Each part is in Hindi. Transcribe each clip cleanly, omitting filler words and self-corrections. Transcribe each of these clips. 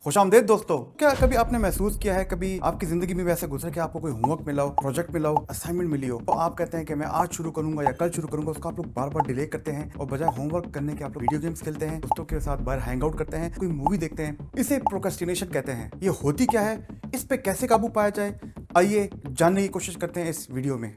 खुशामदीद दोस्तों। क्या कभी आपने महसूस किया है, कभी आपकी जिंदगी में वैसे गुजरा कि आपको कोई होमवर्क मिला हो, प्रोजेक्ट मिला हो, असाइनमेंट मिली हो, तो आप कहते हैं कि मैं आज शुरू करूंगा या कल शुरू करूंगा, उसको आप लोग बार बार डिले करते हैं और बजाय होमवर्क करने के आप लोग वीडियो गेम्स खेलते हैं, दोस्तों के साथ बाहर हैंग आउट करते हैं, कोई मूवी देखते हैं। इसे प्रोक्रेस्टिनेशन कहते हैं। ये होती क्या है, इस पे कैसे काबू पाया जाए, आइए जानने की कोशिश करते हैं इस वीडियो में।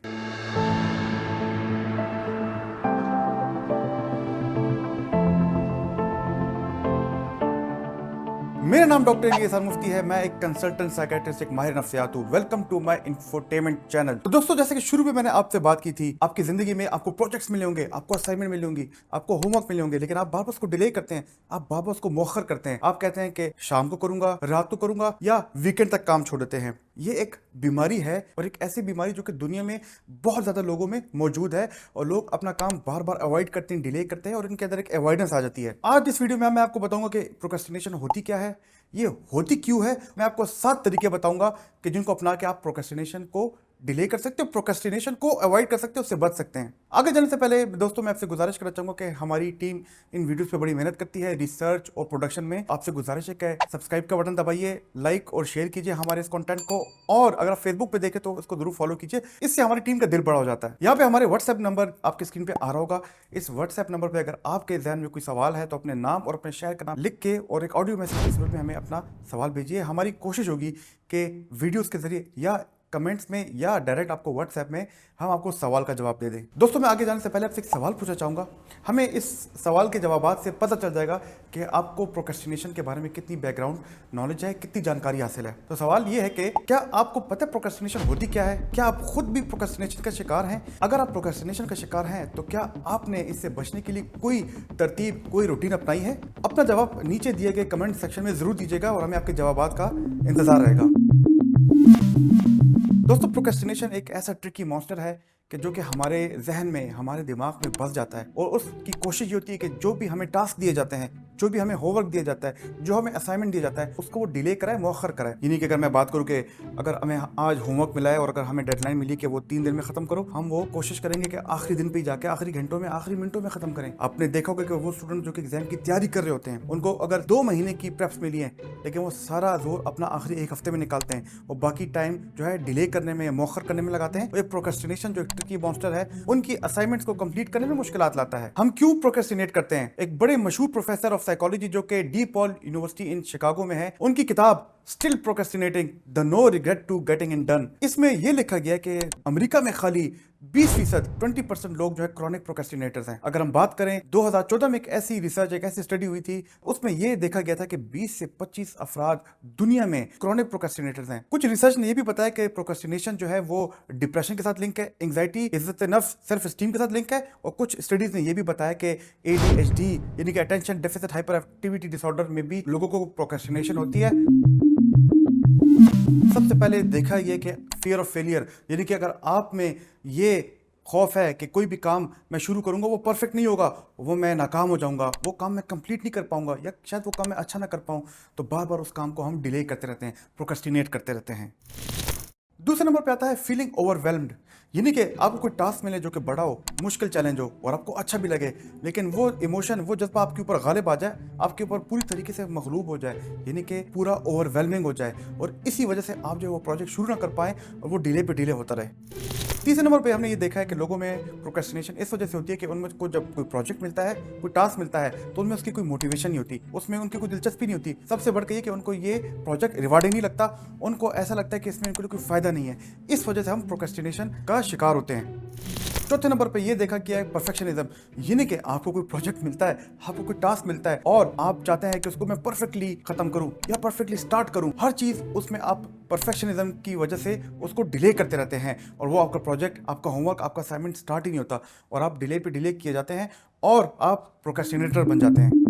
मेरा नाम डॉक्टर इलियास मुफ्ती है। मैं एक कंसल्टेंट साइकियाट्रिस्ट, एक माहिर नफ्सियात हूँ। Welcome to my infotainment channel. तो दोस्तों, जैसे कि शुरू में मैंने आपसे बात की थी, आपकी जिंदगी में आपको प्रोजेक्ट्स मिले होंगे, आपको असाइनमेंट मिले होंगी, आपको होमवर्क मिले होंगे, लेकिन आप बार बार उसको डिले करते हैं, आप बार बार उसको मौखर करते हैं। आप कहते हैं कि शाम को करूंगा, रात को करूंगा, या वीकेंड तक काम छोड़ देते हैं। ये एक बीमारी है, और एक ऐसी बीमारी जो कि दुनिया में बहुत ज्यादा लोगों में मौजूद है, और लोग अपना काम बार बार अवॉइड करते हैं, डिले करते हैं, और इनके अंदर एक अवॉइडेंस आ जाती है। आज इस वीडियो में मैं आपको बताऊंगा कि प्रोक्रेस्टिनेशन होती क्या है, ये होती क्यों है। मैं आपको 7 तरीके बताऊंगा कि जिनको अपना के आप प्रोक्रेस्टिनेशन को डिले कर सकते हो, प्रोक्रेस्टिनेशन को अवॉइड कर सकते हो, उससे बच सकते हैं। आगे जाने से पहले दोस्तों, मैं आपसे गुजारिश करना चाहूंगा कि हमारी टीम इन वीडियोस पे बड़ी मेहनत करती है, रिसर्च और प्रोडक्शन में। आपसे गुजारिश है कि सब्सक्राइब का बटन दबाइए, लाइक और शेयर कीजिए हमारे इस कंटेंट को, और अगर आप फेसबुक पे देखें तो उसको जरूर फॉलो कीजिए। इससे हमारी टीम का दिल बड़ा हो जाता है। यहाँ पे हमारे व्हाट्सएप नंबर आपकी स्क्रीन पे आ रहा होगा। इस व्हाट्सएप नंबर पे अगर आपके जहन में कोई सवाल है तो अपने नाम और अपने शहर का नाम लिख के और एक ऑडियो मैसेज के सूरत में हमें अपना सवाल भेजिए। हमारी कोशिश होगी कि वीडियोस के जरिए या कमेंट्स में या डायरेक्ट आपको व्हाट्सएप में हम आपको सवाल का जवाब दे दें। दोस्तों, मैं आगे जाने से पहले आपसे एक सवाल पूछना चाहूँगा। हमें इस सवाल के जवाबात से पता चल जाएगा कि आपको प्रोक्रेस्टिनेशन के बारे में कितनी बैकग्राउंड नॉलेज है, कितनी जानकारी हासिल है। तो सवाल ये है कि क्या आपको पता है प्रोक्रेस्टिनेशन होती क्या है? क्या आप खुद भी प्रोक्रेस्टिनेशन का शिकार हैं? अगर आप प्रोक्रेस्टिनेशन का शिकार हैं तो क्या आपने इससे बचने के लिए कोई तरतीब, कोई रूटीन अपनाई है? अपना जवाब नीचे दिए गए कमेंट सेक्शन में जरूर दीजिएगा और हमें आपके जवाबात का इंतजार रहेगा। दोस्तों, प्रोक्रेस्टिनेशन एक ऐसा ट्रिकी मॉन्स्टर है कि जो कि हमारे जहन में, हमारे दिमाग में बस जाता है, और उसकी कोशिश ये होती है कि जो भी हमें टास्क दिए जाते हैं, जो भी हमें होमवर्क दिया जाता है, जो हमें असाइनमेंट दिया जाता है, उसको वो डिले कराए, मौखर कराए। यानी कि अगर मैं बात करूँ कि अगर हमें आज होमवर्क मिला है और अगर हमें डेडलाइन मिली कि वो 3 दिन में खत्म करो, हम वो कोशिश करेंगे कि आखिरी दिन पे ही जाके, आखिरी घंटों में, आखिरी मिनटों में खत्म करें। आपने देखा होगा कि वो स्टूडेंट जो कि एग्जाम की तैयारी कर रहे होते हैं, उनको अगर 2 महीने की प्रेप्स मिली है, लेकिन वो सारा जोर अपना आखिरी 1 हफ्ते में निकालते हैं और बाकी टाइम जो है डिले करने में, मौखर करने में लगाते हैं। ये प्रोक्रेस्टिनेशन जो एक ट्रिकी मॉन्स्टर है, उनकी असाइनमेंट्स को कंप्लीट करने में मुश्किलात लाता है। हम क्यों प्रोक्रेस्टिनेट करते हैं? एक बड़े मशहूर प्रोफेसर ऑफ साइकोलॉजी जो कि DePaul university in Chicago में है, उनकी किताब still procrastinating the no regret to getting in done, इसमें यह लिखा गया कि अमेरिका में खाली 20% 20% लोग जो है क्रॉनिक प्रोक्रेस्टिनेटर्स हैं। अगर हम बात करें 2014 में एक ऐसी रिसर्च, एक ऐसी स्टडी हुई थी, उसमें यह देखा गया था कि 20 से 25 अफराद दुनिया में क्रॉनिक प्रोक्रेस्टिनेटर्स हैं। कुछ रिसर्च ने यह भी बताया कि प्रोक्रेस्टिनेशन जो है वो डिप्रेशन के साथ लिंक है, एंग्जाइटी, इज्जत नफ्स, सेल्फ स्टीम के साथ लिंक है, और कुछ स्टडीज ने यह भी बताया कि ADHD यानी कि attention deficit hyper activity disorder में भी लोगों को प्रोक्रेस्टिनेशन होती है। सबसे पहले देखा यह कि फियर ऑफ फेलियर, यानी कि अगर आप में ये खौफ है कि कोई भी काम मैं शुरू करूंगा वो परफेक्ट नहीं होगा, वो मैं नाकाम हो जाऊंगा, वो काम मैं कंप्लीट नहीं कर पाऊंगा, या शायद वो काम मैं अच्छा ना कर पाऊं, तो बार बार उस काम को हम डिले करते रहते हैं, प्रोक्रेस्टिनेट करते रहते हैं। दूसरे नंबर पे आता है फीलिंग ओवरवेल्म्ड, यानी कि आपको कोई टास्क मिले जो कि बड़ा हो, मुश्किल चैलेंज हो, और आपको अच्छा भी लगे, लेकिन वो इमोशन, वो जज्बा आपके ऊपर गालिब आ जाए, आपके ऊपर पूरी तरीके से मगलूब हो जाए, यानी कि पूरा ओवरवेलमिंग हो जाए, और इसी वजह से आप जो वो प्रोजेक्ट शुरू ना कर पाएं और वो डिले पे डिले होता रहे। तीसरे नंबर पे हमने ये देखा है कि लोगों में प्रोक्रेस्टिनेशन इस वजह से होती है कि उनमें को जब कोई प्रोजेक्ट मिलता है, कोई टास्क मिलता है, तो उनमें उसकी कोई मोटिवेशन नहीं होती, उसमें उनकी कोई दिलचस्पी नहीं होती। सबसे बढ़कर ये कि उनको ये प्रोजेक्ट रिवार्डिंग नहीं लगता, उनको ऐसा लगता है कि इसमें इनको कोई फायदा नहीं है। इस वजह से हम प्रोक्रेस्टिनेशन का शिकार होते हैं। चौथे नंबर पे ये देखा गया है परफेक्शनिज्म, यानी कि आपको कोई प्रोजेक्ट मिलता है, आपको कोई टास्क मिलता है, और आप चाहते हैं कि उसको मैं परफेक्टली खत्म करूं या परफेक्टली स्टार्ट करूं। हर चीज उसमें आप परफेक्शनिज्म की वजह से उसको डिले करते रहते हैं, और वो आपका प्रोजेक्ट, आपका होमवर्क, आपका असाइनमेंट स्टार्ट ही नहीं होता, और आप डिले पे डिले किए जाते हैं और आप प्रोक्रेस्टिनेटर बन जाते हैं।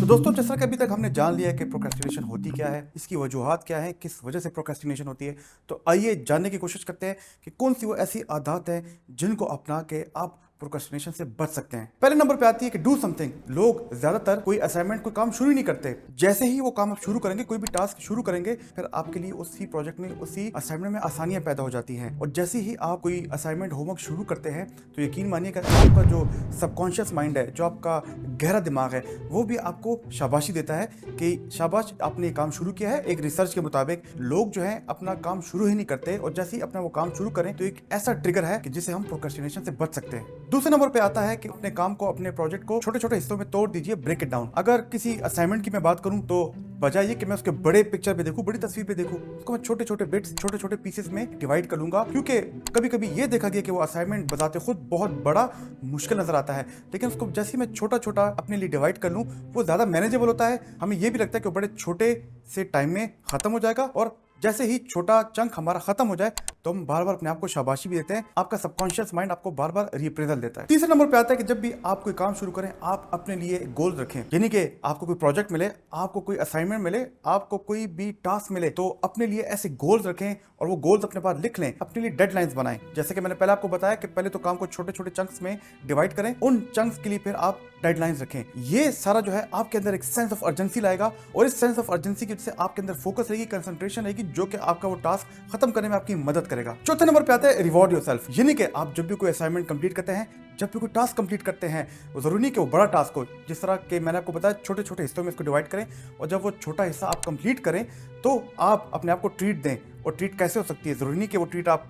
तो दोस्तों, जैसा कि अभी तक हमने जान लिया है कि प्रोक्रेस्टिनेशन होती क्या है, इसकी वजूहात क्या है, किस वजह से प्रोक्रेस्टिनेशन होती है, तो आइए जानने की कोशिश करते हैं कि कौन सी वो ऐसी आदत है जिनको अपना के आप प्रोक्रेस्टिनेशन से बच सकते हैं। पहले नंबर पे आती है कि डू समथिंग। लोग ज्यादातर कोई असाइनमेंट, कोई काम शुरू ही नहीं करते। जैसे ही वो काम आप शुरू करेंगे, कोई भी टास्क शुरू करेंगे, फिर आपके लिए उसी प्रोजेक्ट में, उसी असाइनमेंट में आसानियां पैदा हो जाती हैं। और जैसे ही आप कोई असाइनमेंट, होमवर्क शुरू करते हैं तो यकीन मानिए कि आपका जो सबकॉन्शियस माइंड है, जो आपका गहरा दिमाग है, वो भी आपको शाबाशी देता है कि शाबाश, आपने काम शुरू किया है। एक रिसर्च के मुताबिक लोग जो है अपना काम शुरू ही नहीं करते, और जैसे ही अपना वो काम शुरू करें तो एक ऐसा ट्रिगर है कि जिससे हम प्रोक्रेस्टिनेशन से बच सकते हैं। दूसरे नंबर पे आता है कि अपने काम को, अपने प्रोजेक्ट को छोटे छोटे हिस्सों में तोड़ दीजिए, ब्रेक इट डाउन। अगर किसी असाइनमेंट की मैं बात करूं तो बजाय ये कि मैं उसके बड़े पिक्चर पे देखूं, बड़ी तस्वीर पे देखूं, उसको मैं छोटे छोटे बिट्स, छोटे छोटे पीसेस में डिवाइड कर लूंगा। क्योंकि कभी कभी ये देखा गया कि वो असाइनमेंट बताते खुद बहुत बड़ा मुश्किल नजर आता है, लेकिन उसको जैसे ही मैं छोटा छोटा अपने लिए डिवाइड कर लूं, वो ज्यादा मैनेजेबल होता है। हमें ये भी लगता है कि वो बड़े छोटे से टाइम में खत्म हो जाएगा, और जैसे ही छोटा चंक हमारा खत्म हो जाए तो हम बार बार अपने आप को शाबाशी भी देते हैं। आपका सबकॉन्शियस माइंड आपको बार बार रिप्रेजल देता है। तीसरे नंबर पे आता है कि जब भी आप कोई काम शुरू करें, आप अपने लिए गोल रखें। यानी कि आपको कोई प्रोजेक्ट मिले, आपको कोई असाइनमेंट मिले, आपको कोई भी टास्क मिले, तो अपने लिए ऐसे गोल्स रखें और वो गोल्स अपने पास लिख लें। अपने लिए डेडलाइंस बनाएं। जैसे कि मैंने पहले आपको बताया कि पहले तो काम को छोटे छोटे चंक्स में डिवाइड करें, उन चंक्स के लिए फिर आप डेडलाइंस रखें। ये सारा जो है आपके अंदर एक सेंस ऑफ अर्जेंसी लाएगा, और इस सेंस ऑफ अर्जेंसी की वजह से आपके अंदर फोकस रहेगी, कंसंट्रेशन रहेगी, जो कि आपका वो टास्क खत्म करने में आपकी मदद करेगा। चौथे नंबर पे आता है रिवॉर्ड योरसेल्फ। यानी कि आप जब भी कोई असाइनमेंट कंप्लीट करते हैं, जब भी कोई टास्क कंप्लीट करते हैं, वो जरूरी नहीं कि वो बड़ा टास्क हो। जिस तरह के मैंने आपको बताया, छोटे छोटे हिस्सों में इसको डिवाइड करें, और जब वो छोटा हिस्सा आप कंप्लीट करें तो आप अपने आप को ट्रीट दें। और ट्रीट कैसे हो सकती है? जरूरी नहीं कि वो ट्रीट आप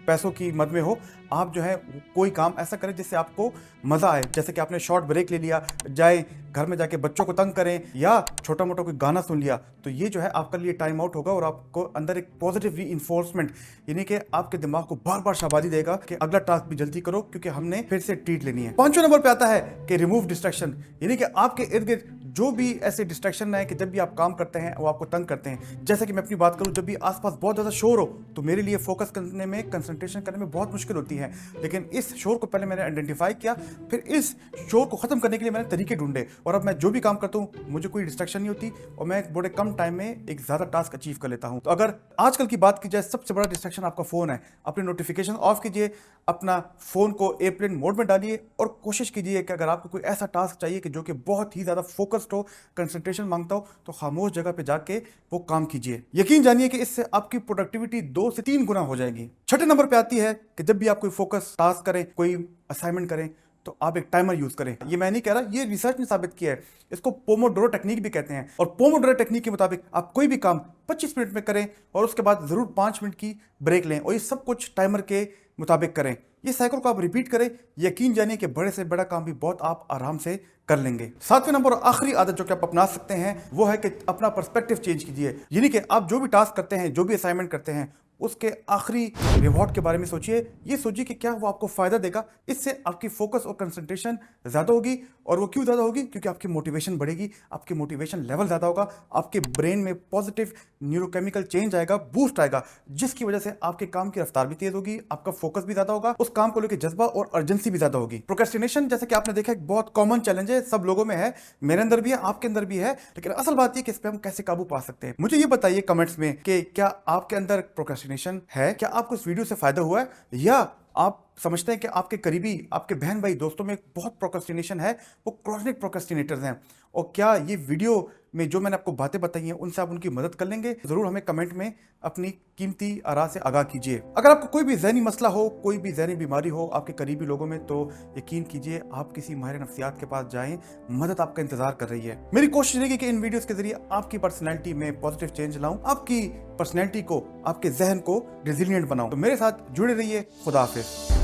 पैसों की मद में हो। आप जो है कोई काम ऐसा करें जिससे आपको मजा आए। जैसे कि आपने शॉर्ट ब्रेक ले लिया, जाए घर में जाके बच्चों को तंग करें, या छोटा मोटा कोई गाना सुन लिया, तो ये जो है आपके लिए टाइम आउट होगा, और आपको अंदर एक पॉजिटिव रीइंफोर्समेंट, यानी कि आपके दिमाग को बार बार शाबादी देगा कि अगला टास्क भी जल्दी करो, क्योंकि हमने फिर से ट्रीट लेनी है। पांचवें नंबर पे आता है कि रिमूव डिस्ट्रैक्शन। यानी कि आपके इर्द गिर्द जो भी ऐसे डिस्ट्रैक्शन है कि जब भी आप काम करते हैं वो आपको तंग करते हैं। जैसे कि मैं अपनी बात करूं, जब भी आसपास बहुत ज्यादा शोर हो तो मेरे लिए फोकस करने में, कंसंट्रेशन करने में बहुत मुश्किल होती है। लेकिन इस शोर को पहले मैंने आइडेंटिफाई किया, फिर इस शोर को खत्म करने के लिए मैंने तरीके ढूंढे, और अब मैं जो भी काम करता हूं मुझे कोई डिस्ट्रैक्शन नहीं होती, और मैं बड़े कम टाइम में एक ज्यादा टास्क अचीव कर लेता हूं। तो अगर आजकल की बात की जाए, सबसे बड़ा डिस्ट्रैक्शन आपका फोन है। अपने नोटिफिकेशन ऑफ कीजिए, अपना फोन को एयरप्लेन मोड में डालिए, और कोशिश कीजिए कि अगर आपको कोई ऐसा टास्क चाहिए कि जो कि बहुत ही ज्यादा फोकस्ड हो, कंसंट्रेशन मांगता हो, तो खामोश जगह पे जाके वो काम कीजिए। यकीन जानिए कि इससे आपकी प्रोडक्टिविटी 2 से 3 गुना हो जाएगी। छठे नंबर पे आती है कि जब भी आप कोई फोकस टास्क करें, कोई असाइनमेंट करें, तो आप एक टाइमर यूज करें। ये मैं नहीं कह रहा, ये रिसर्च ने साबित किया है। इसको पोमोडोरो टेक्निक भी कहते हैं, और पोमोडोरो टेक्निक के मुताबिक आप कोई भी काम 25 मिनट में करें, और उसके बाद जरूर 5 मिनट की ब्रेक लें, और ये सब कुछ टाइमर के मुताबिक करें। ये साइकिल को आप रिपीट करें, यकीन जानिए कि बड़े से बड़ा काम भी बहुत आप आराम से कर लेंगे। सातवें नंबर और आखिरी आदत जो कि आप अपना सकते हैं वो है कि अपना पर्सपेक्टिव चेंज कीजिए। यानी कि आप जो भी टास्क करते हैं, जो भी असाइनमेंट करते हैं, उसके आखिरी रिवॉर्ड के बारे में सोचिए। ये सोचिए कि क्या वो आपको फायदा देगा। इससे आपकी फोकस और कंसंट्रेशन ज्यादा होगी। और वो क्यों ज्यादा होगी? क्योंकि आपकी मोटिवेशन बढ़ेगी, आपकी मोटिवेशन लेवल ज्यादा होगा, आपके ब्रेन में पॉजिटिव न्यूरोकेमिकल चेंज आएगा, बूस्ट आएगा, जिसकी वजह से आपके काम की रफ्तार भी तेज होगी, आपका फोकस भी ज्यादा होगा, उस काम को लेकर जज्बा और अर्जेंसी भी ज्यादा होगी। प्रोक्रेस्टिनेशन, जैसे कि आपने देखा, एक बहुत कॉमन चैलेंज है, सब लोगों में है, मेरे अंदर भी है, आपके अंदर भी है। लेकिन असल बात यह कि इस पे हम कैसे काबू पा सकते हैं। मुझे ये बताइए कमेंट्स में कि क्या आपके अंदर प्रोक्रेस्टिनेशन है? क्या आपको इस वीडियो से फायदा हुआ है, या आप समझते हैं कि आपके करीबी, आपके बहन भाई दोस्तों में बहुत प्रोक्रेस्टिनेशन है, वो क्रॉनिक प्रोक्रेस्टिनेटर्स हैं? और क्या ये वीडियो में जो मैंने आपको बातें बताई हैं उनसे आप उनकी मदद कर लेंगे? जरूर हमें कमेंट में अपनी कीमती आरा से आगाह कीजिए। अगर आपको कोई भी ज़हनी मसला हो, कोई भी ज़हनी बीमारी हो आपके करीबी लोगों में, तो यकीन कीजिए आप किसी माहिर नफ्सियात के पास जाएं, मदद आपका इंतजार कर रही है। मेरी कोशिश रहेगी कि इन वीडियोस के जरिए आपकी पर्सनैलिटी में पॉजिटिव चेंज लाऊं, आपकी पर्सनैलिटी को, आपके जहन को रेजिलिएंट बनाऊं। तो मेरे साथ जुड़े रहिए। खुदा हाफिज।